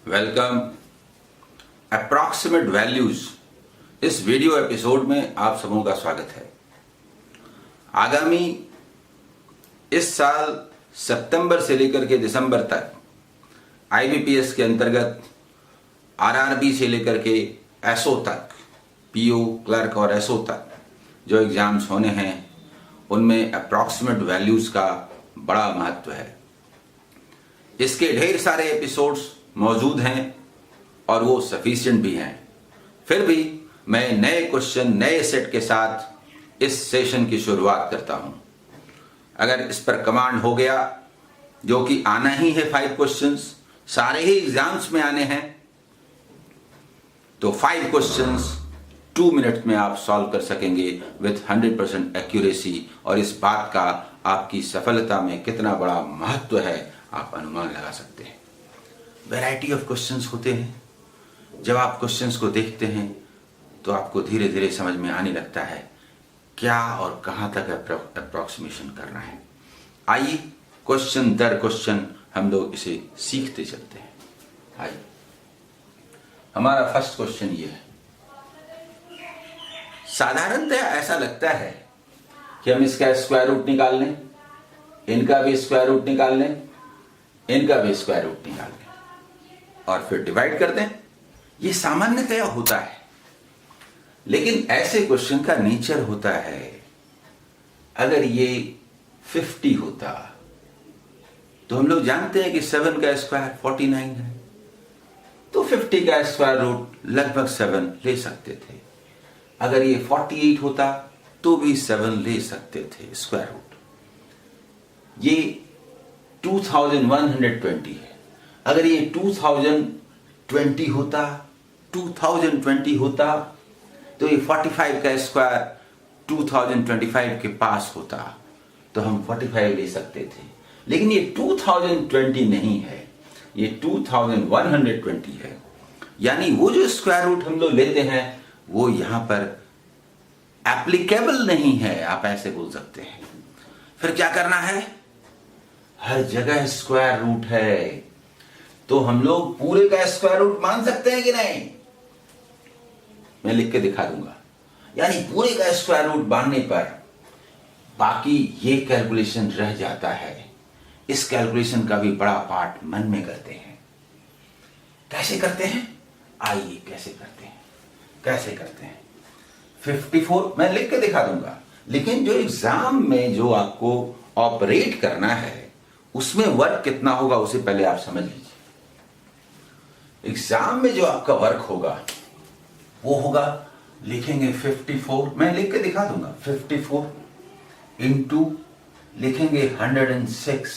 Welcome. Approximate values इस video episode में आप सबों का स्वागत है। आगामी इस साल सितंबर से लेकर के दिसंबर तक आईबीपीएस के अंतर्गत आरआरबी से लेकर के एसओ तक, पीओ क्लर्क और एसओ तक जो एग्जाम्स होने हैं उनमें अप्रॉक्सीमेट वैल्यूज का बड़ा महत्व है। इसके ढेर सारे एपिसोड्स मौजूद हैं और वो सफिशिएंट भी हैं। फिर भी मैं नए क्वेश्चन नए सेट के साथ इस सेशन की शुरुआत करता हूं। अगर इस पर कमांड हो गया, जो कि आना ही है, 5 क्वेश्चंस सारे ही एग्जाम्स में आने हैं, तो 5 क्वेश्चंस 2 मिनट में आप सॉल्व कर सकेंगे विथ 100% एक्यूरेसी। और इस बात का आपकी सफलता में कितना बड़ा महत्व है आप अनुमान लगा सकते हैं। वैरायटी ऑफ क्वेश्चंस होते हैं। जब आप क्वेश्चंस को देखते हैं तो आपको धीरे धीरे समझ में आने लगता है क्या और कहां तक अप्रॉक्सीमेशन करना है। आइए क्वेश्चन दर क्वेश्चन हम लोग इसे सीखते चलते हैं। आइए, हमारा फर्स्ट क्वेश्चन ये है। साधारणतः ऐसा लगता है कि हम इसका स्क्वायर रूट निकाल लें, इनका भी स्क्वायर रूट निकाल लें, इनका भी स्क्वायर रूट निकाल लें और फिर डिवाइड कर दें। ये सामान्यतया होता है, लेकिन ऐसे क्वेश्चन का नेचर होता है, अगर ये 50 होता तो हम लोग जानते हैं कि 7 का स्क्वायर 49 है, तो 50 का स्क्वायर रूट लगभग 7 ले सकते थे। अगर ये 48 होता तो भी 7 ले सकते थे स्क्वायर रूट। ये 2120 है। अगर ये 2020 होता तो ये 45 का स्क्वायर 2025 के पास होता तो हम 45 ले सकते थे। लेकिन ये 2020 नहीं है, ये 2120 है। यानी वो जो स्क्वायर रूट हम लोग लेते हैं वो यहां पर एप्लीकेबल नहीं है, आप ऐसे बोल सकते हैं। फिर क्या करना है? हर जगह स्क्वायर रूट है, तो हम लोग पूरे का स्क्वायर रूट मान सकते हैं कि नहीं? मैं लिख के दिखा दूंगा। यानी पूरे का स्क्वायर रूट मानने पर बाकी ये कैलकुलेशन रह जाता है। इस कैलकुलेशन का भी बड़ा पार्ट मन में करते हैं। कैसे करते हैं? आइए कैसे करते हैं। 54 मैं लिख के दिखा दूंगा, लेकिन जो एग्जाम में जो आपको ऑपरेट करना है उसमें वर्क कितना होगा उसे पहले आप समझ लीजिए। एग्जाम में जो आपका वर्क होगा वो होगा, लिखेंगे 54, मैं लिख के दिखा दूंगा, 54 इंटू लिखेंगे 106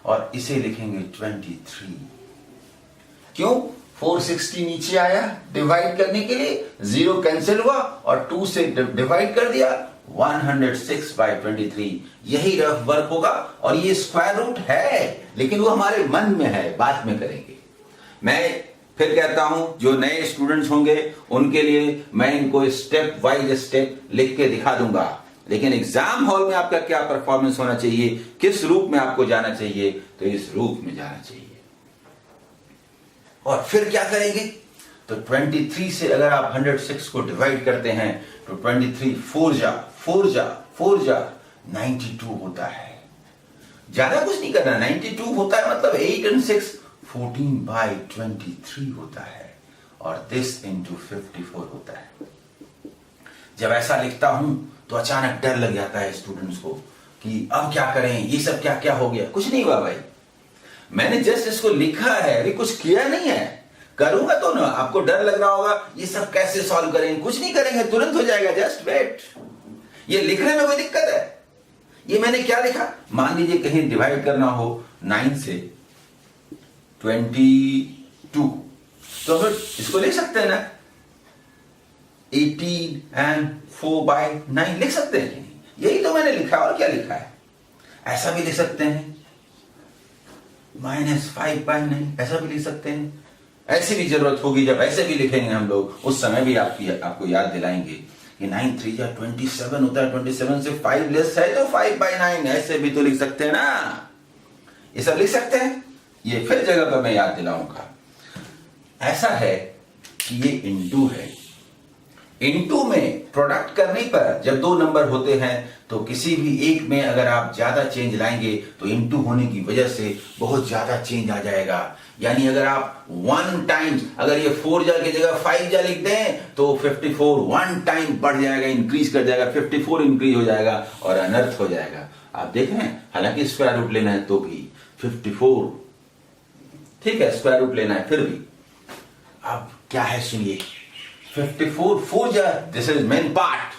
और इसे लिखेंगे 23। क्यों? 460 नीचे आया डिवाइड करने के लिए, 0 कैंसिल हुआ और 2 से डिवाइड कर दिया, 106/23। यही रफ वर्क होगा। और ये स्क्वायर रूट है, लेकिन वो हमारे मन में है, बाद में करेंगे। मैं फिर कहता हूं, जो नए स्टूडेंट्स होंगे उनके लिए मैं इनको स्टेप वाइज स्टेप लिख के दिखा दूंगा। लेकिन एग्जाम हॉल में आपका क्या परफॉर्मेंस होना चाहिए, किस रूप में आपको जाना चाहिए, तो इस रूप में जाना चाहिए। और फिर क्या करेंगे? तो 23 से अगर आप 106 को डिवाइड करते हैं तो 23 4 जा 92 होता है। ज्यादा कुछ नहीं करना, 92 होता है, मतलब 8 and 6 14/23 होता है और दिस इंटू 54 होता है। जब ऐसा लिखता हूं तो अचानक डर लग जाता है स्टूडेंट्स को कि अब क्या करें, ये सब क्या क्या हो गया। कुछ नहीं हुआ भाई, मैंने जस्ट इसको लिखा है, अभी कुछ किया नहीं है। करूंगा तो ना, आपको डर लग रहा होगा ये सब कैसे सॉल्व करेंगे। कुछ नहीं करेंगे, तुरंत हो जाएगा, जस्ट वेट। ये लिखने में कोई दिक्कत है? ये मैंने क्या लिखा, मान लीजिए कहीं डिवाइड करना हो 9 से 22, तो फिर इसको लिख सकते हैं ना, 18 and 4/9 लिख सकते हैं कि नहीं? यही तो मैंने लिखा, और क्या लिखा है? ऐसा भी लिख सकते हैं, -5/9 ऐसा भी लिख सकते हैं। ऐसी भी जरूरत होगी, जब ऐसे भी लिखेंगे हम लोग, उस समय भी आपको याद दिलाएंगे कि 9 3 या 27 होता है, 27 से 5 लेस है तो 5/9, ऐसे भी तो लिख सकते हैं ना। ये सब लिख सकते हैं। ये फिर जगह पर मैं याद दिलाऊंगा। ऐसा है कि ये इनटू है। इनटू में प्रोडक्ट करने पर जब दो नंबर होते हैं तो किसी भी एक में अगर आप ज्यादा चेंज लाएंगे तो इनटू होने की वजह से बहुत ज्यादा चेंज आ जाएगा। यानी अगर आप 1 टाइम्स अगर ये 4 जा की जगह 5 जा लिख दें तो 54 1 टाइम बढ़ जाएगा, इंक्रीज कर जाएगा, 54 इंक्रीज हो जाएगा और अनर्थ हो जाएगा। आप देख रहे हैं, हालांकि स्क्वायर रूट लेना है तो भी 54, ठीक है, स्क्वायर रूट लेना है फिर भी। अब क्या है सुनिए, 54 4 जा, दिस इज मेन पार्ट,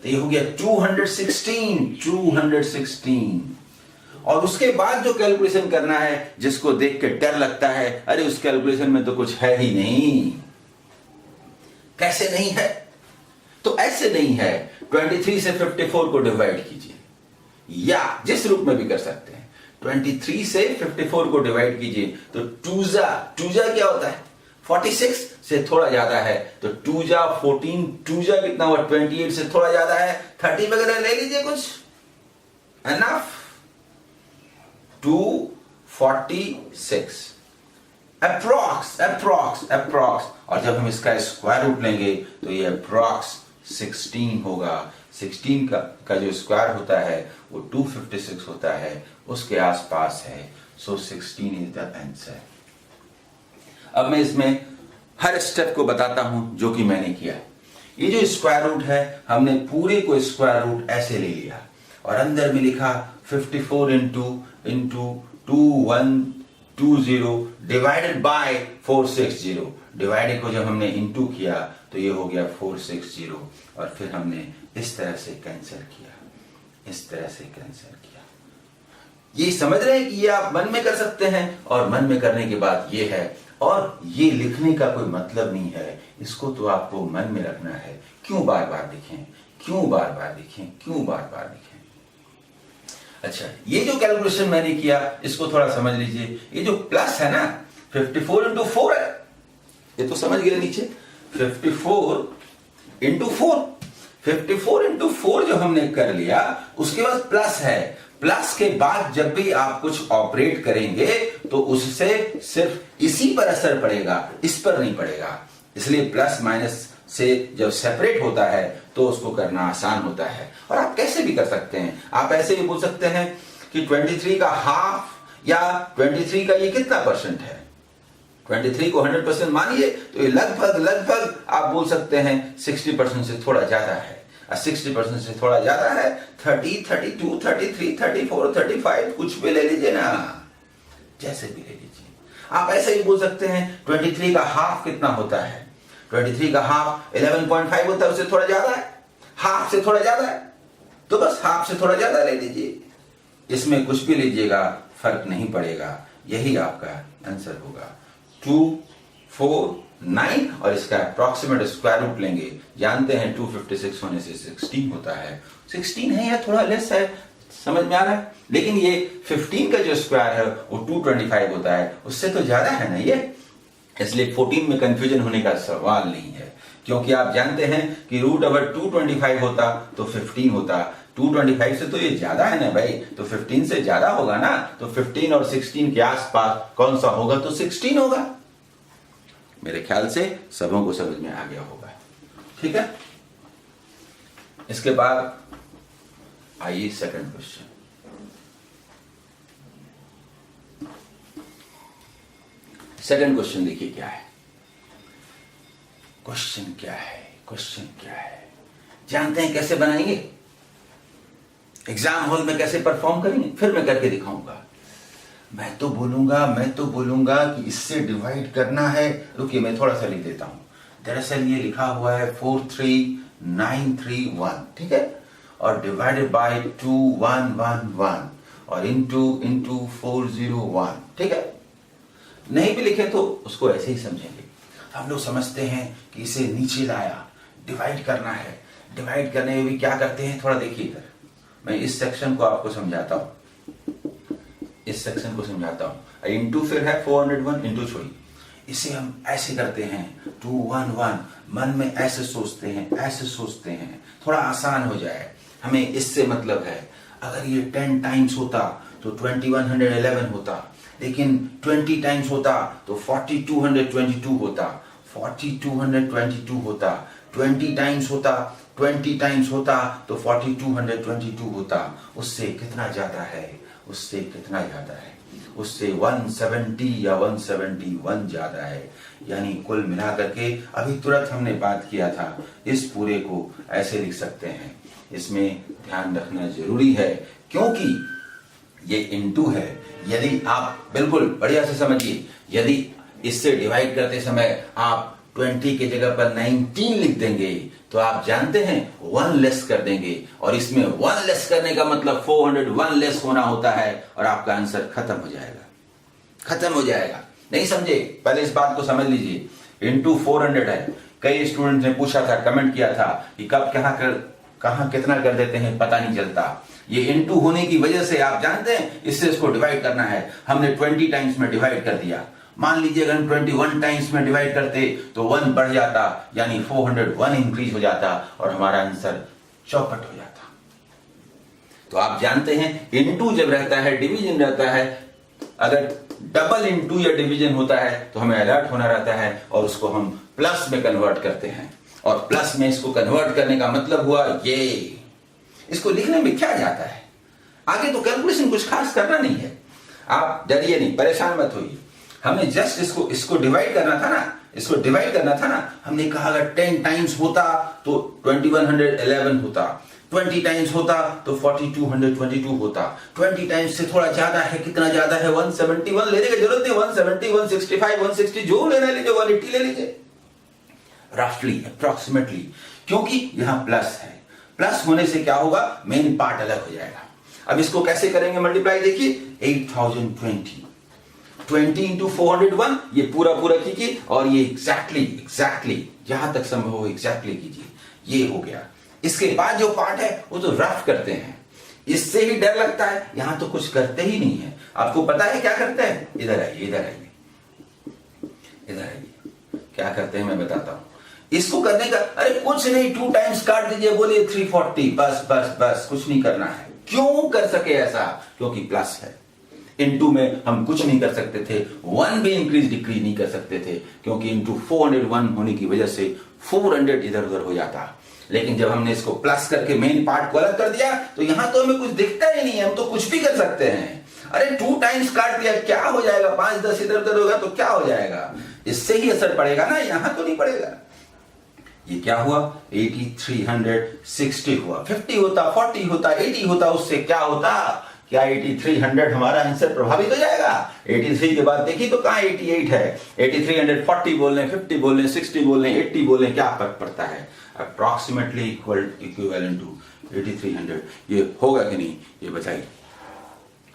तो ये हो गया 216। और उसके बाद जो कैलकुलेशन करना है जिसको देख के डर लगता है, अरे उस कैलकुलेशन में तो कुछ है ही नहीं। कैसे नहीं है? तो ऐसे नहीं है, 23 से 54 को डिवाइड कीजिए, या जिस रूप में भी कर सकते हैं। 23 से 54 को डिवाइड कीजिए तो 2 जा क्या होता है, 46 से थोड़ा ज्यादा है तो 2 जा 14, 2 जा कितना हुआ 28 से थोड़ा ज्यादा है, 30 वगैरह ले लीजिए कुछ, एनफ 246 अप्रॉक्स। और जब हम इसका स्क्वायर रूट लेंगे तो ये अप्रॉक्स 16 होगा। 16 का जो स्क्वायर होता है वो 256 होता है, उसके आसपास है। सो 16 इज द आंसर। अब मैं इसमें हर स्टेप को बताता हूं जो कि मैंने किया। ये जो स्क्वायर रूट है, हमने पूरे को स्क्वायर रूट ऐसे ले लिया और अंदर में लिखा 54 इंटू 2120 डिवाइडेड बाय 460। डिवाइडेड को जब हमने इंटू किया तो ये हो गया 460 और फिर हमने इस तरह से कैंसिल किया। ये समझ रहे हैं कि ये आप मन में कर सकते हैं और मन में करने के बाद ये है, और ये लिखने का कोई मतलब नहीं है, इसको तो आपको मन में रखना है। क्यों बार बार लिखें। अच्छा, ये जो कैलकुलेशन मैंने किया इसको थोड़ा समझ लीजिए। ये जो प्लस है ना, 54 इंटू 4 है, ये तो समझ गए नीचे। 54 इंटू 4 जो हमने कर लिया, उसके बाद प्लस है। प्लस के बाद जब भी आप कुछ ऑपरेट करेंगे तो उससे सिर्फ इसी पर असर पड़ेगा, इस पर नहीं पड़ेगा। इसलिए प्लस माइनस से जब सेपरेट होता है तो उसको करना आसान होता है। और आप कैसे भी कर सकते हैं, आप ऐसे भी बोल सकते हैं कि 23 का हाफ या 23 का ये कितना परसेंट है। 23 को 100% मानिए तो ये लगभग आप बोल सकते हैं 60% से थोड़ा ज्यादा है। 60% से थोड़ा ज्यादा है 30, 32, 33, 34, 35, कुछ भी ले लीजिए ना, जैसे भी ले लीजिए। आप ऐसे ही बोल सकते हैं 23 का हाफ कितना होता है। 23 का हाफ 11.5 होता है, उससे थोड़ा ज्यादा है, हाफ से थोड़ा ज्यादा है, तो बस हाफ से थोड़ा ज्यादा ले लीजिए। इसमें कुछ भी लीजिएगा फर्क नहीं पड़ेगा, यही आपका आंसर होगा 249। और इसका अप्रॉक्सीमेट स्क्वायर रूट लेंगे, जानते हैं 256 होने से 16 होता है। 16 है या थोड़ा लेस है, समझ में आ रहा है। लेकिन ये 15 का जो स्क्वायर है वो 225 होता है, उससे तो ज्यादा है ना ये। इसलिए 14 में कंफ्यूजन होने का सवाल नहीं है, क्योंकि आप जानते हैं कि रूट अगर 225 होता तो 15 होता। 225 से तो ये ज्यादा है ना भाई, तो 15 से ज्यादा होगा ना। तो 15 और 16 के आसपास कौन सा होगा, तो 16 होगा। मेरे ख्याल से सबों को समझ में आ गया होगा, ठीक है। इसके बाद आइए सेकंड क्वेश्चन। सेकंड क्वेश्चन देखिए क्या है। क्वेश्चन क्या है जानते हैं कैसे बनाएंगे, एग्जाम हॉल में कैसे परफॉर्म करेंगे, फिर मैं करके दिखाऊंगा। मैं तो बोलूंगा कि इससे डिवाइड करना है। रुकिए मैं थोड़ा सा लिख देता हूं। दरअसल ये लिखा हुआ है 43931, ठीक है, और डिवाइडेड बाय 2111 और इंटू 401, ठीक है। नहीं भी लिखे तो उसको ऐसे ही समझेंगे। हम लोग समझते हैं कि इसे नीचे लाया, डिवाइड करना है। डिवाइड करने में भी क्या करते हैं, थोड़ा देखिए इधर। मैं इस सेक्शन को आपको समझाता हूं, इंटू फिर है 401 इंटू छोड़िए। इसे हम ऐसे करते हैं 211, मन में ऐसे सोचते हैं, थोड़ा आसान हो जाए। हमें इससे मतलब है, अगर ये 10 टाइम्स होता तो 2111 होता, लेकिन 20 टाइम्स होता तो 4222 होता, 4222 होता, 20 टाइम्स होता, 20 टाइम्स होता तो 4222 होता। उससे कितना ज्यादा है, उससे कितना ज्यादा है, उससे 170 या 171 ज्यादा है। यानी कुल मिलाकर के अभी तुरंत हमने बात किया था, इस पूरे को ऐसे लिख सकते हैं। इसमें ध्यान रखना जरूरी है क्योंकि ये इनटू है। यदि आप बिल्कुल बढ़िया से समझिए, यदि इससे डिवाइड करते समय आप 20 की जगह पर 19 लिख देंगे तो आप जानते हैं 1 लेस कर देंगे, और इसमें 1 लेस करने का मतलब 401 लेस होना होता है और आपका आंसर खत्म हो जाएगा, खत्म हो जाएगा। नहीं समझे? पहले इस बात को समझ लीजिए। इंटू 400 है। कई स्टूडेंट ने पूछा था, कमेंट किया था कि कब कहां कितना कर देते हैं पता नहीं चलता। ये इंटू होने की वजह से आप जानते हैं इससे इसको डिवाइड करना है। हमने 20 टाइम्स में डिवाइड कर दिया। मान लीजिए अगर हम 21 टाइम्स में डिवाइड करते तो 1 बढ़ जाता, यानी 401 इंक्रीज हो जाता और हमारा आंसर चौपट हो जाता। तो आप जानते हैं इंटू जब रहता है, डिवीजन रहता है, अगर डबल इंटू या डिवीजन होता है तो हमें अलर्ट होना रहता है और उसको हम प्लस में कन्वर्ट करते हैं। और प्लस में इसको कन्वर्ट करने का मतलब हुआ ये। इसको लिखने में क्या जाता है, आगे तो कैलकुलेशन कुछ खास करना नहीं है। आप डरिए नहीं, परेशान मत होइए। हमने जस्ट इसको डिवाइड करना था ना, इसको डिवाइड करना था ना। हमने कहा अगर 10 टाइम्स होता तो 2111 होता, 20 टाइम्स होता तो 4222 होता, 20 टाइम्स से थोड़ा ज्यादा है। कितना ज्यादा है? 171। लेने की जरूरत नहीं, 170, 165, 160 जो लेना लीजिए, 180 ले लीजिए, रफली अप्रोक्सीमेटली। क्योंकि यहां प्लस है, प्लस होने से क्या होगा, मेन पार्ट अलग हो जाएगा। अब इसको कैसे करेंगे मल्टीप्लाई? देखिए 8020, 20 इंटू 401, ये पूरा कीजिए और ये एग्जैक्टली जहां तक संभव हो एग्जैक्टली कीजिए। ये हो गया। इसके बाद जो पार्ट है वो तो रफ करते हैं, इससे ही डर लगता है। यहां तो कुछ करते ही नहीं है। आपको पता है क्या करते हैं? इधर आइए, इधर आइए, इधर आइए। क्या करते हैं मैं बताता हूं। इसको करने का, अरे कुछ नहीं, 2 टाइम्स काट दीजिए, बोलिए 340, बस बस बस, कुछ नहीं करना है। क्यों कर सके ऐसा? क्योंकि प्लस है। इनटू में हम कुछ नहीं कर सकते थे, 1 भी इंक्रीज डिक्रीज नहीं कर सकते थे, क्योंकि इनटू 401 होने की वजह से 400 इधर उधर हो जाता। लेकिन जब हमने इसको प्लस करके मेन पार्ट को अलग कर दिया तो यहां तो हमें कुछ दिखता ही नहीं है, हम तो कुछ भी कर सकते हैं। अरे 2 टाइम्स काट दिया, क्या हो जाएगा? 5-10 इधर उधर होगा तो क्या हो जाएगा? इससे ही असर पड़ेगा ना, यहां तो नहीं पड़ेगा। ये क्या हुआ? 8360 हुआ। 50 होता, 40 होता, 80 होता, उससे क्या होता? क्या 8300 हमारा आंसर प्रभावित हो जाएगा? 83 के बाद देखिए तो कहां 88 है। 8300 40 बोल रहे, 50 बोल रहे, 60 बोल रहे, 80 बोल रहे, क्या फर्क पड़ता है? Approximately equivalent to 8300। ये होगा कि नहीं ये बताइए।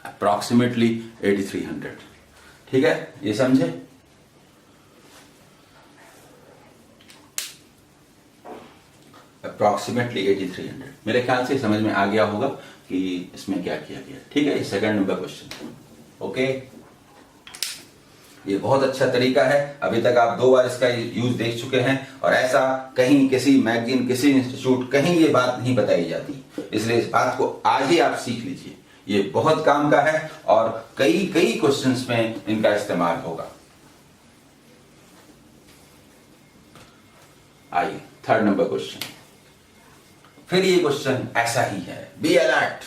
अप्रॉक्सीमेटली 8300, ठीक है, ये समझे? अप्रॉक्सीमेटली 8300 मेरे ख्याल से समझ में आ गया होगा कि इसमें क्या किया गया। ठीक है, सेकंड नंबर क्वेश्चन। ओके, ये बहुत अच्छा तरीका है। अभी तक आप 2 बार इसका यूज देख चुके हैं और ऐसा कहीं किसी मैगजीन, किसी इंस्टीट्यूट, कहीं ये बात नहीं बताई जाती। इसलिए इस बात को आज ही आप सीख लीजिए। ये बहुत काम का है और कई क्वेश्चंस में इनका इस्तेमाल होगा। आइए थर्ड नंबर क्वेश्चन। फिर ये क्वेश्चन ऐसा ही है, बी अलर्ट।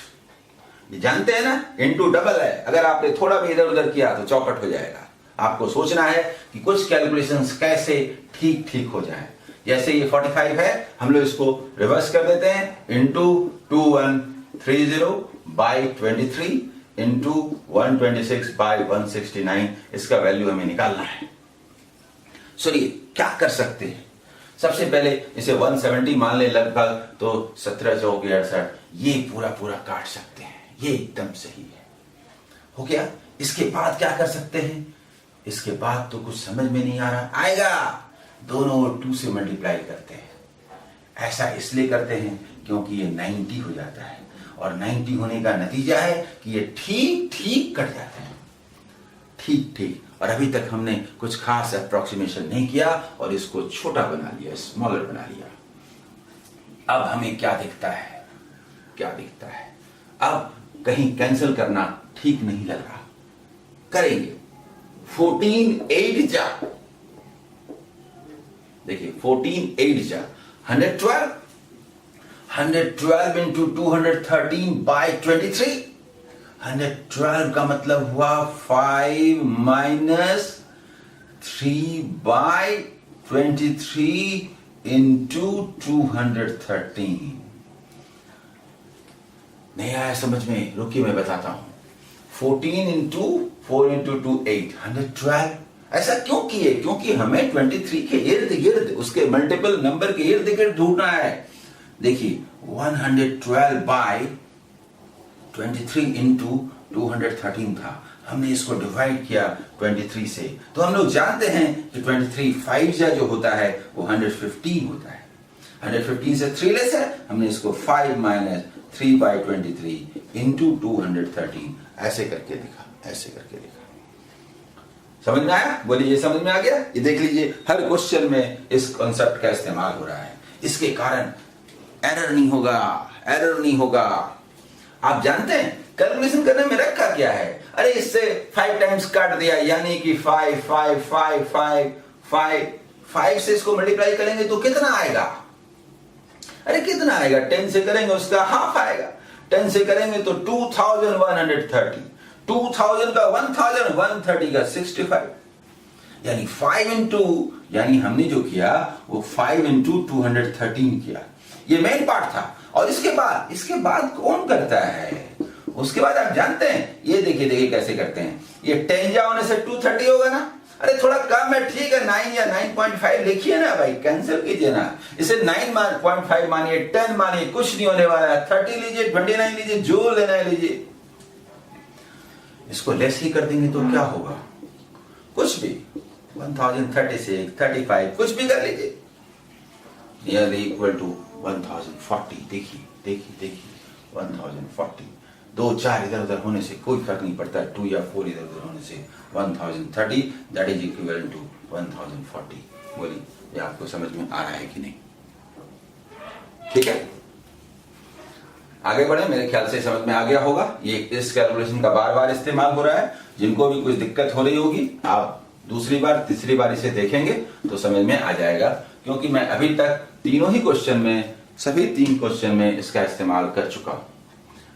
ये जानते हैं ना, इनटू डबल है। अगर आपने थोड़ा भी इधर उधर किया तो चौपट हो जाएगा। आपको सोचना है कि कुछ कैलकुलेशंस कैसे ठीक हो जाए। जैसे ये 45 है, हम लोग इसको रिवर्स कर देते हैं। इंटू 2130 बाई 23 इंटू 126 बाई 169, इसका वैल्यू हमें निकालना है। सुनिए क्या कर सकते हैं। सबसे पहले इसे 170 मान ले लगभग, तो 17 चौक 68, ये पूरा काट सकते हैं। ये एकदम सही है, हो गया। इसके बाद क्या कर सकते हैं? इसके बाद तो कुछ समझ में नहीं आ रहा, आएगा। दोनों 2 से मल्टीप्लाई करते हैं। ऐसा इसलिए करते हैं क्योंकि ये 90 हो जाता है और 90 होने का नतीजा है कि ये ठीक कट जाते हैं। ठीक। और अभी तक हमने कुछ खास अप्रोक्सीमेशन नहीं किया और इसको छोटा बना लिया, स्मॉलर बना लिया। अब हमें क्या दिखता है? अब कहीं कैंसिल करना ठीक नहीं लग रहा। करेंगे 14 8 जा, देखिए 14 8 जा 112, 112 इंटू 213 बाय 23, 112 का मतलब हुआ 5 माइनस 3 बाय 23 इंटू 213। नहीं आया समझ में? रुकिए मैं बताता हूं। 14 इंटू 4 इंटू 2 8, 112। ऐसा क्यों किए? क्योंकि हमें 23 के इर्द गिर्द, उसके मल्टीपल नंबर के इर्द गिर्द ढूंढना है। देखिए 112 बाय 23 इंटू 213 था, हमने इसको डिवाइड किया 23 से, तो हम लोग जानते हैं कि 23 5 जो होता है वो 115 होता है। 115 से 3 लेस है, हमने इसको 5 माइनस 3 बाई 23 इंटू 213 ऐसे करके लिखा, ऐसे करके लिखा। समझ में आया? बोलिए ये समझ में आ गया? ये देख लीजिए हर क्वेश्चन में इस कॉन्सेप्ट का इस्तेमाल हो रहा है। इसके कारण एरर नहीं होगा, एरर नहीं होगा। आप जानते हैं कैलकुलेशन करने में रखा क्या है? अरे इससे 5 टाइम्स काट दिया, यानी कि 5 5 5 5 5 5 से इसको मल्टीप्लाई करेंगे तो कितना आएगा? अरे कितना आएगा? 10 से करेंगे उसका हाफ आएगा, 10 से करेंगे तो 2130, 2000 का 1000, 130 का 65, यानी 5 इंटू, यानी हमने जो किया वो 5 इंटू 213 किया। ये मेन पार्ट था। और इसके बाद कौन करता है? उसके बाद आप जानते हैं, ये देखिए देखिए कैसे करते हैं। ये 10 जा होने से 230 होगा ना? अरे थोड़ा कम है, ठीक है 9 या 9.5 लिखिए ना भाई, कैंसिल कीजिए ना। इसे 9.5 मानिए, 10 मानिए, कुछ नहीं होने वाला है। 30 लीजिए, 29 लीजिए, जो लेना है लीजिए। इसको लेस ही कर देंगे तो क्या होगा? कुछ भी 1036, 35 कुछ भी कर लीजिए, नियरली इक्वल टू 1040। देखिए देखिए देखिए 1040, 2 4 इधर उधर होने से कोई फर्क नहीं पड़ता, 2 या 4 इधर उधर होने से 1030, दैट इज इक्विवेलेंट टू 1040। बोलिए ये आपको समझ में आ रहा है कि नहीं? ठीक है, आगे बढ़े। मेरे ख्याल से समझ में आ गया होगा। ये इस कैलकुलेशन का बार बार इस्तेमाल हो रहा है। जिनको भी कुछ दिक्कत हो रही होगी, आप दूसरी बार तीसरी बार इसे देखेंगे तो समझ में आ जाएगा, क्योंकि मैं अभी तक तीनों ही क्वेश्चन में, सभी 3 क्वेश्चन में इसका इस्तेमाल कर चुका हूं।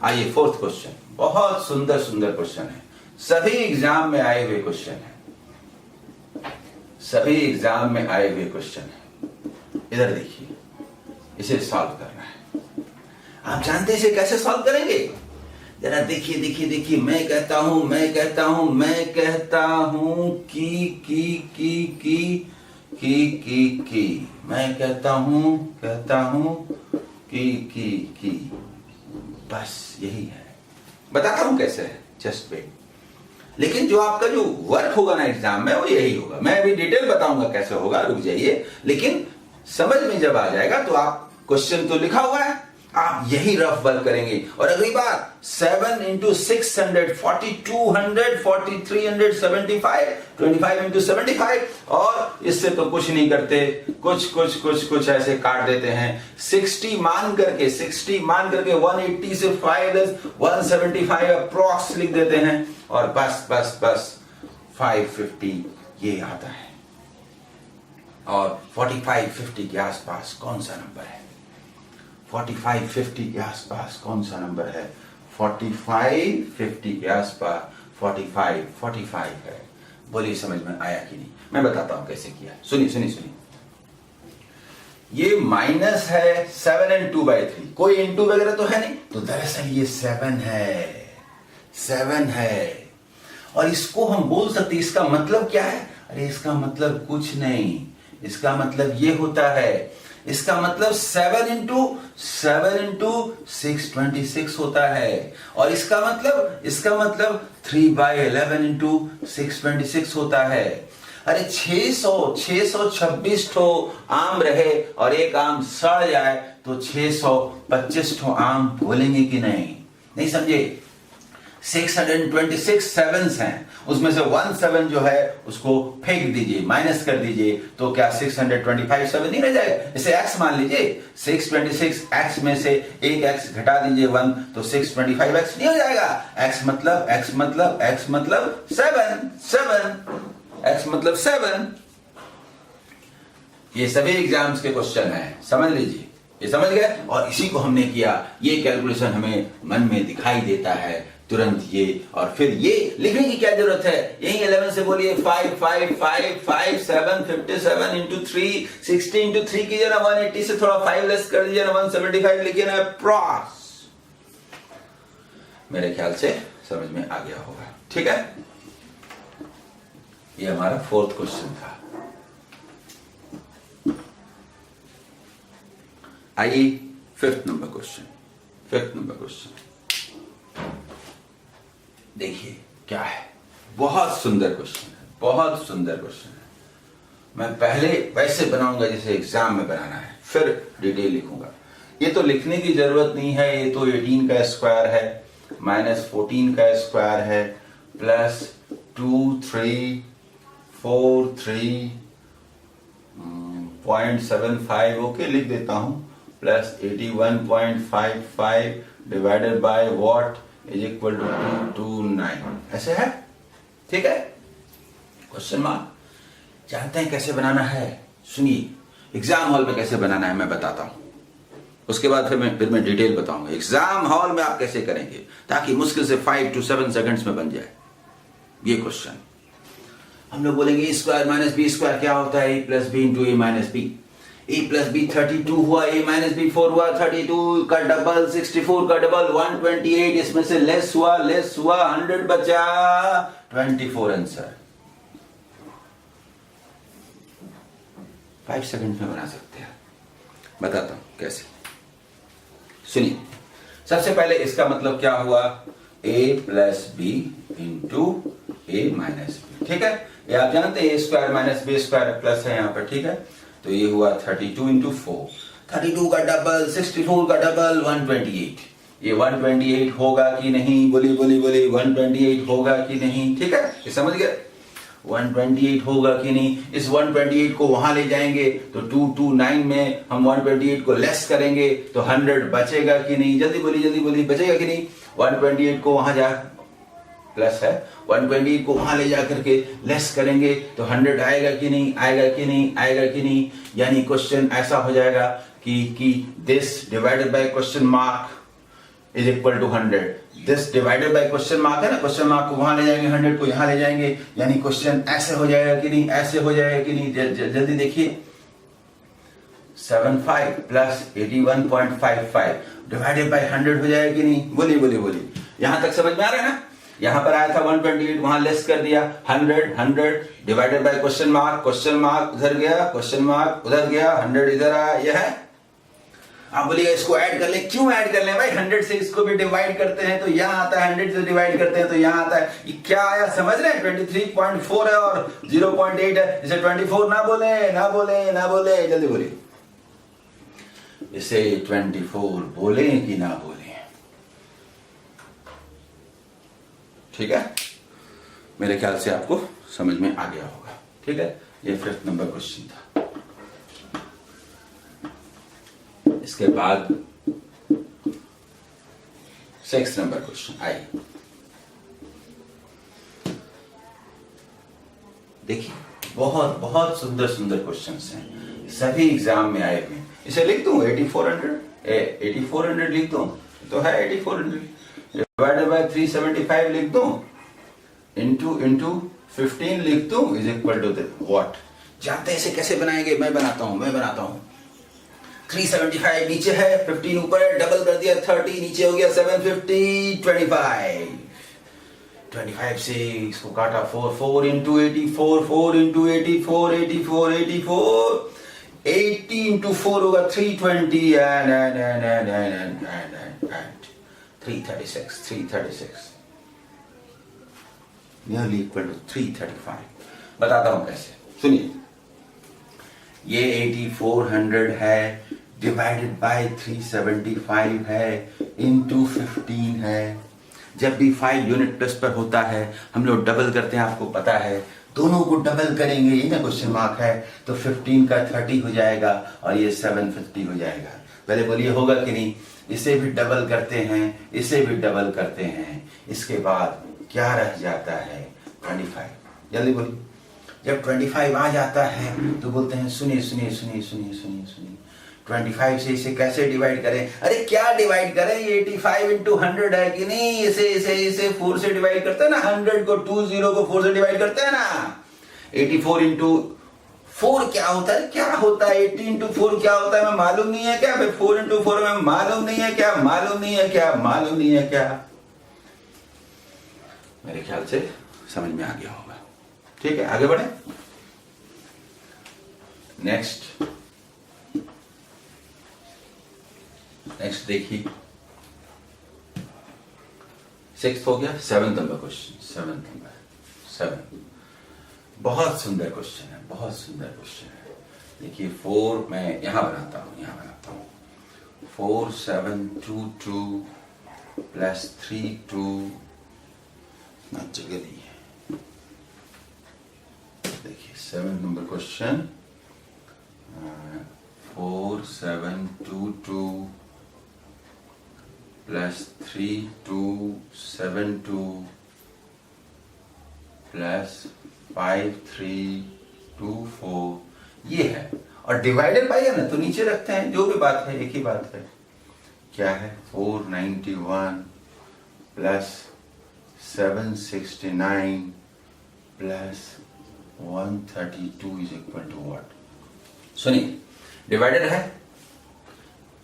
आइए 4th क्वेश्चन, बहुत सुंदर सुंदर क्वेश्चन है, सभी एग्जाम में आए हुए क्वेश्चन है, सभी एग्जाम में आए हुए क्वेश्चन है। इधर देखिए, इसे सॉल्व करना है। आप जानते हैं इसे कैसे सॉल्व करेंगे? जरा देखिए देखिए देखिए, मैं कहता हूं की, मैं कहता हूं की, बस यही है। बताता हूं कैसे है, जस्ट वेट। लेकिन जो आपका जो वर्क होगा ना एग्जाम में, वो यही होगा। मैं अभी डिटेल बताऊंगा कैसे होगा, रुक जाइए। लेकिन समझ में जब आ जाएगा तो आप, क्वेश्चन तो लिखा हुआ है, आप यही रफ वर्क करेंगे। और अगली बार 7 इंटू 600 4200 4375, 25 इंटू 75, और इससे तो कुछ नहीं करते, कुछ ऐसे काट देते हैं। 60 मान करके 180 से 5 175 अप्रॉक्स लिख देते हैं, और बस 550 ये आता है। और 45-50 के आसपास कौन सा नंबर है? 45-50 के आसपास कौन सा नंबर है? 45-50 के आसपास 45 है। बोलिए समझ में आया कि नहीं? मैं बताता हूं कैसे किया। सुनिए। ये माइनस है 7 and 2/3, कोई इंटू वगैरह तो है नहीं, तो दरअसल ये 7 है। और इसको हम बोल सकते, इसका मतलब क्या है? अरे इसका मतलब कुछ नहीं, इसका मतलब ये होता है, इसका मतलब 7 इंटू 626 होता है। और इसका मतलब 3/11 इंटू 626 होता है। अरे 626 ठो आम रहे और एक आम सड़ जाए तो 625 ठो आम बोलेंगे कि नहीं? नहीं समझे? 626 सेवंस हैं, उसमें से 1 7 जो है उसको फेंक दीजिए, माइनस कर दीजिए, तो क्या 625 7 नहीं रह जाएगा? इसे x मान लीजिए, 626 x में से एक x घटा दीजिए 1, तो 625 x नहीं हो जाएगा? x मतलब 7 ये सभी एग्जाम्स के क्वेश्चन हैं, समझ लीजिए, ये समझ गए। और इसी को हमने किया, ये कैलकुलेशन हमें मन में दिखाई देता है तुरंत ये, और फिर ये लिखने की क्या जरूरत है? यही 11 से बोलिए 5 5 5 5 7 57 इंटू 3 60 इंटू 3 कीजिए ना, 180 से थोड़ा 5 लेस कर दीजिए ना, 175 लिखिए ना, अप्रॉक्स। मेरे ख्याल से समझ में आ गया होगा, ठीक है। ये हमारा 4th क्वेश्चन था। आइए 5th नंबर क्वेश्चन देखिए क्या है। बहुत सुंदर क्वेश्चन है। मैं पहले वैसे बनाऊंगा जैसे एग्जाम में बनाना है, फिर डिटेल लिखूंगा। ये तो लिखने की जरूरत नहीं है, ये तो 18 का स्क्वायर है माइनस 14 का स्क्वायर है प्लस 2 3 4 3.75 ओके लिख देता हूं, plus 81.55 divided by what is equal to 229, ऐसे है, ठीक है। Question mark. जानते हैं कैसे बनाना है? सुनिए, एग्जाम हॉल में कैसे बनाना है मैं बताता हूं, उसके बाद फिर मैं डिटेल बताऊंगा। एग्जाम हॉल में आप कैसे करेंगे ताकि मुश्किल से 5 to 7 सेकंड्स में बन जाए ये क्वेश्चन। हम लोग बोलेंगे ए स्क्वायर माइनस बी स्क्वायर क्या होता है? ए plus B into A minus B. A plus B 32 हुआ, ए माइनस बी 4 हुआ, 32 का डबल 64 का डबल 128, इसमें से लेस हुआ 100 बचा 24 आंसर। 5 सेकंड में बना सकते हैं, बताता हूं कैसे। सुनिए, सबसे पहले इसका मतलब क्या हुआ? a plus B into A minus B, ठीक है। ये आप जानते हैं, A square minus B square plus है यहाँ पर, ठीक है। तो ये हुआ 32 इंटू 4, 32 का डबल 64 का डबल 128। ये 128 होगा कि नहीं? बोली 128 होगा कि नहीं? ठीक है, ये समझ गए? 128 होगा कि नहीं? इस 128 को वहां ले जाएंगे तो 229 में हम 128 को लेस करेंगे तो 100 बचेगा कि नहीं? जल्दी बोली बचेगा कि नहीं? 128 को वहां जा प्लस है, 128 को वहां ले जा करके लेस करेंगे तो 100 आएगा कि नहीं? आएगा कि नहीं? यानी क्वेश्चन ऐसा हो जाएगा कि this divided by question mark is equal to 100। This divided by question mark है ना, क्वेश्चन मार्क को वहां ले जाएंगे, 100 को यहां ले जाएंगे, यानी क्वेश्चन ऐसे हो जाएगा कि नहीं? ऐसे हो जाएगा कि नहीं? जल्दी देखिए, 75 प्लस 81.55 डिवाइडेड बाय 100 हो जाएगा कि नहीं? बोली यहां तक समझ में आ रहा है ना? यहां पर आया था 128, वहां लेस कर दिया 100 डिवाइडेड बाय क्वेश्चन मार्क उधर गया, क्वेश्चन मार्क उधर गया, 100 इधर आया, यह है। आप बोलिएगा इसको ऐड कर ले, क्यों ऐड कर ले भाई? 100 से इसको भी डिवाइड करते हैं तो यहां आता है, 100 से डिवाइड करते हैं तो यहां आता है। ये क्या आया समझ रहे हैं? 23.4 है और 0.8 है, इसे 24 ना बोले, जल्दी बोलिए, इसे 24 बोले कि ना बोले? ठीक है, मेरे ख्याल से आपको समझ में आ गया होगा, ठीक है। ये 5th नंबर क्वेश्चन था। इसके बाद 6th नंबर क्वेश्चन आइए। देखिए, बहुत सुंदर क्वेश्चंस हैं, सभी एग्जाम में आए हुए हैं। इसे लिख दूं 8400 लिख दूं तो है 8400 डिवाइडेड बाय 375 लिख दूं इंटू 15 लिख दूं इज इक्वल टू व्हाट? जानते हैं इसे कैसे बनाएंगे? मैं बनाता हूं। 375 नीचे है, 15 ऊपर है, डबल कर दिया 30, नीचे हो गया 750, 25 से इसको काटा 4 इंटू 84, 4 इंटू 84, 80 इंटू 4 होगा 320 336 नियरली इक्वल टू 335। बताता हूं कैसे, सुनिए। ये 8400 है डिवाइडेड बाय 375 है इंटू 15 है, जब भी 5 यूनिट प्लस पर होता है हम लोग डबल करते हैं, आपको पता है। दोनों को डबल करेंगे, ये ना क्वेश्चन मार्क है, तो 15 का 30 हो जाएगा और ये 750 हो जाएगा। पहले बोलिए होगा कि नहीं? इसे भी डबल करते हैं, इसे भी डबल करते हैं, इसके बाद क्या रह जाता है? 25। जल्दी बोलिए। जब 25 आ जाता है तो बोलते हैं सुनिए सुनिए सुनिए सुनिए सुनिए सुनिए, 25 से इसे कैसे डिवाइड करें? अरे क्या डिवाइड करें? 85 इंटू 100 है कि नहीं? इसे 4 से डिवाइड करते हैं ना, 100 को 20 को 4 से डिवाइड करते हैं ना। 84 इंटू 4 क्या होता है? क्या होता है? 80 इंटू 4 क्या होता है? मैं मालूम नहीं है क्या? 4 इंटू 4 में मालूम नहीं है क्या? मालूम नहीं है क्या? मालूम नहीं है क्या? मेरे ख्याल से समझ में आ गया होगा। ठीक है, आगे बढ़े। नेक्स्ट देखिए, 6th हो गया, 7th नंबर क्वेश्चन। 7 बहुत सुंदर क्वेश्चन है, बहुत सुंदर क्वेश्चन है। देखिए 4 मैं यहां बनाता हूं, 4 7 2 2 प्लस 3 2 ना जगह नहीं है। देखिए 7 नंबर क्वेश्चन, 4 7 2 2 प्लस 3 2 7 2 प्लस 5 3 2 4 ये है। और डिवाइडेड बाई है ना, तो नीचे रखते हैं, जो भी बात है एक ही बात है। क्या है? 491 plus 769 plus 132 is equal to what? सुनिए, डिवाइडेड है,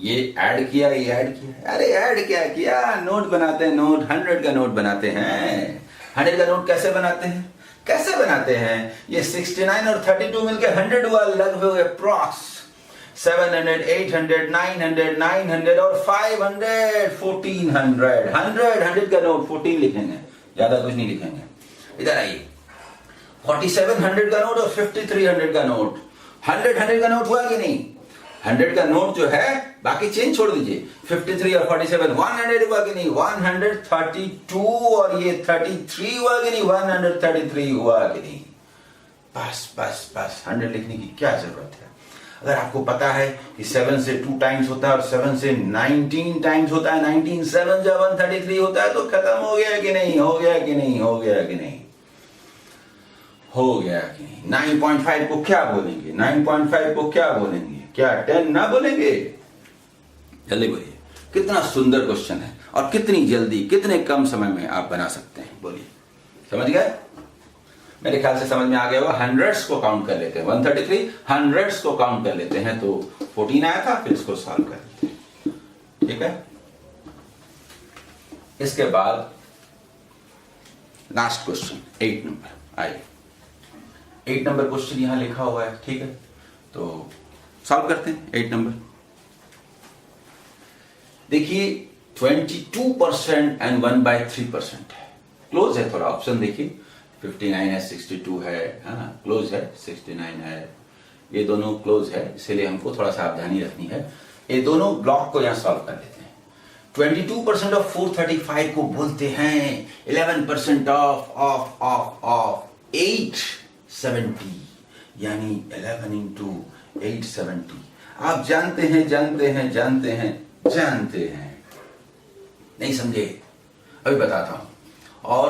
ये ऐड किया, ये ऐड किया। अरे ऐड क्या किया? नोट बनाते हैं, नोट 100 का नोट बनाते हैं। 100 का नोट कैसे बनाते हैं? कैसे बनाते हैं? ये 69 और 32 मिलकर 100 हुआ, लगभग अप्रॉक्स 700 800 900 900 और 500 1400। 100 का नोट 14 लिखेंगे, ज्यादा कुछ नहीं लिखेंगे। इधर आइए, 4700 का नोट और 5300 का नोट। 100 का नोट हुआ कि नहीं? 100 का नोट जो है, बाकी चेंज छोड़ दीजिए। 53 और 47 100 हुआ कि नहीं? 132 और ये 33 हुआ कि नहीं? 133 हुआ कि नहीं? बस बस बस 100 लिखने की क्या जरूरत है? अगर आपको पता है कि 7 से 2 टाइम्स होता है और 7 से 19 टाइम्स होता है, 19 7 जब 133 होता है, तो खत्म हो गया कि नहीं? हो गया कि नहीं? हो गया कि नहीं? हो गया कि नहीं? 9.5 को क्या बोलेंगे? 9.5 को क्या बोलेंगे? क्या 10 ना बोलेंगे? जल्दी बोलिए। कितना सुंदर क्वेश्चन है और कितनी जल्दी, कितने कम समय में आप बना सकते हैं, बोलिए। समझ गए? मेरे ख्याल से समझ में आ गया होगा। हंड्रेड्स को काउंट कर लेते हैं, 133 हंड्रेड्स को काउंट कर लेते हैं, तो 14 आया था, फिर इसको सॉल्व कर लेते हैं। ठीक है, इसके बाद लास्ट क्वेश्चन 8 नंबर आइए। 8 नंबर क्वेश्चन यहां लिखा हुआ है, ठीक है, तो सॉल्व करते हैं। 8 नंबर देखिए, 22% एंड 1/3% है, क्लोज है थोड़ा। ऑप्शन देखिए, 59 है, 62 है, हाँ क्लोज है, 69 है, ये दोनों क्लोज है, इसलिए हमको थोड़ा सावधानी रखनी है। ये दोनों ब्लॉक को यहां सॉल्व कर लेते हैं। 22% ऑफ 435 को बोलते हैं 11% ऑफ 870, यानी 11 इंटू 870। आप जानते हैं, नहीं समझे? अभी बताता हूं। और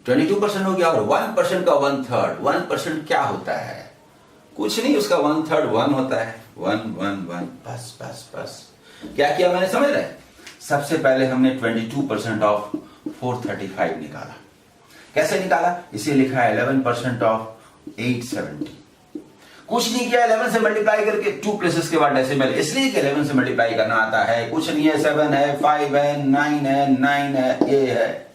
22% हो गया, और 1% का 1/3, 1% क्या होता है? कुछ नहीं, उसका 1/3 1 होता है। 1 बस बस बस। क्या किया मैंने, समझ रहे? सबसे पहले हमने 22% ऑफ 435 निकाला। कैसे निकाला? इसे लिखा है 11% ऑफ 870। कुछ नहीं किया, 11 से मल्टीप्लाई करके 2 प्लेसेस के बाद डेसिमल, इसलिए कि 11 से मल्टीप्लाई करना आता है। कुछ नहीं है, 7 है, 5 है, 9 है, ये है।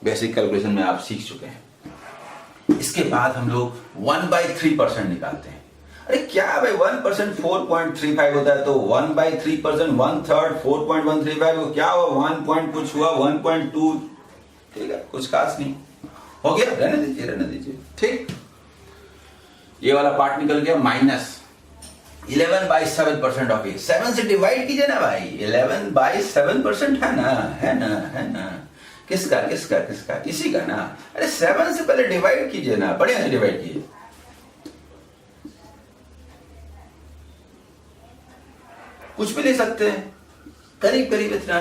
बेसिक कैलकुलेशन में आप सीख चुके हैं। इसके बाद हम लोग 1/3% निकालते हैं। अरे क्या भाई, 1% 4.35 होता है, तो 1/3% 1/3 4.135 को क्या हुआ? 1 पॉइंट कुछ हुआ, 1.2। ठीक है, कुछ खास नहीं हो गया, रहने दीजिए। ठीक, ये वाला पार्ट निकल गया। माइनस 11/7% ऑफ ये 7 से डिवाइड कीजिए ना भाई, 11/7% है ना। किसका किसका किसका? इसी का ना। अरे 7 से पहले डिवाइड कीजिए ना, बढ़िया से डिवाइड कीजिए। कुछ भी ले सकते हैं, करीब करीब इतना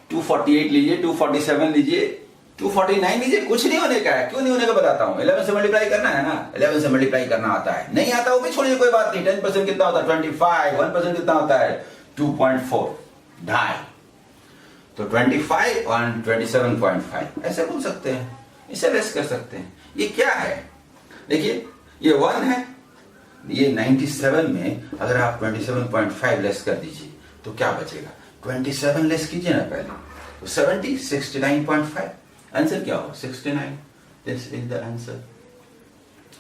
248 लीजिए, 247 लीजिए, 249 लीजिए, कुछ नहीं होने का है। क्यों नहीं होने का बताता हूं। 11 से मल्टीप्लाई करना है ना, 11 से मल्टीप्लाई करना आता है, नहीं आता वो भी छोड़िए, कोई बात नहीं। 10% कितना होता है? 25। 1% कितना होता है? 2.4, ढाई। तो 25 और 27.5 ऐसे बोल सकते हैं, इसे लेस कर सकते हैं। ये क्या है? देखिए ये 1 है, ये 97 में अगर आप 27.5 लेस कर दीजिए तो क्या बचेगा? 27 लेस कीजिए ना पहले, तो 70, 69.5। आंसर क्या होगा? 69। This is the answer.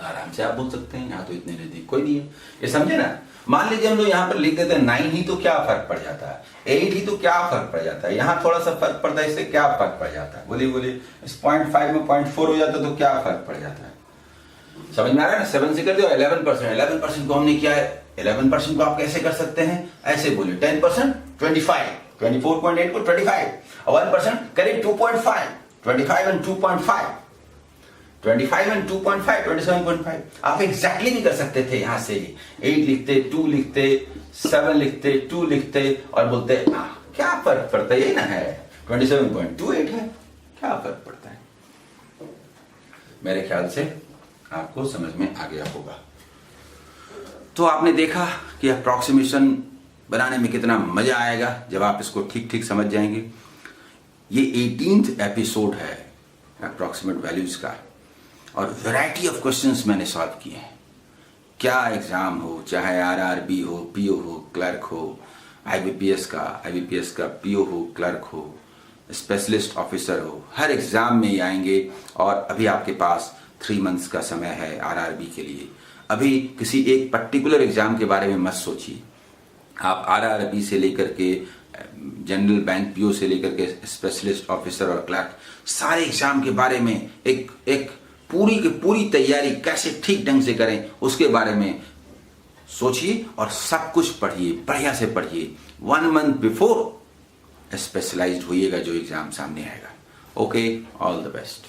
आराम से आप बोल सकते हैं, यहाँ तो इतने नजदीक कोई नहीं है। ये समझे ना? मान लीजिए हम लोग यहाँ पर लिख देते हैं 9 ही, तो क्या फर्क पड़ जाता है? 8 ही तो क्या फर्क पड़ जाता है? यहाँ थोड़ा सा फर्क पड़ता है, इससे क्या फर्क पड़ जाता है? बोलिए बोलिए। इस 0.5 में 0.4 हो जाता है तो क्या फर्क पड़ जाता है? समझ में आ रहा है ना? 7 से कर दिया 11%। 11% को हमने किया है, 11% को आप कैसे कर सकते हैं? ऐसे बोलिए 10% 25, 24.8 को 25 और 1% करीब 2.5, 25 and 2.5, 25 and 2.5, 27.5। आप एग्जैक्टली भी कर सकते थे, यहां से 8 लिखते, 2 लिखते, 7 लिखते, 2 लिखते और बोलते क्या फर्क पड़ता है? यही ना है, 27.28 है, क्या फर्क पड़ता है? मेरे ख्याल से आपको समझ में आ गया होगा। तो आपने देखा कि अप्रॉक्सीमेशन बनाने में कितना मजा आएगा जब आप इसको ठीक ठीक समझ जाएंगे। ये 18th एपिसोड है अप्रॉक्सीमेट वैल्यूज का, और वैरायटी ऑफ क्वेश्चंस मैंने सॉल्व किए हैं। क्या एग्जाम हो, चाहे आरआरबी हो, पीओ हो, क्लर्क हो, आईबीपीएस का पीओ हो, क्लर्क हो, स्पेशलिस्ट ऑफिसर हो, हर एग्जाम में ही आएंगे। और अभी आपके पास 3 मंथ्स का समय है आरआरबी के लिए। अभी किसी एक पर्टिकुलर एग्जाम के बारे में मत सोचिए। आप आरआरबी से लेकर के जनरल बैंक पीओ से लेकर के स्पेशलिस्ट ऑफिसर और क्लर्क, सारे एग्जाम के बारे में एक पूरी की पूरी तैयारी कैसे ठीक ढंग से करें उसके बारे में सोचिए और सब कुछ पढ़िए, बढ़िया से पढ़िए। 1 मंथ बिफोर स्पेशलाइज्ड होइएगा जो एग्जाम सामने आएगा। Okay, all the best.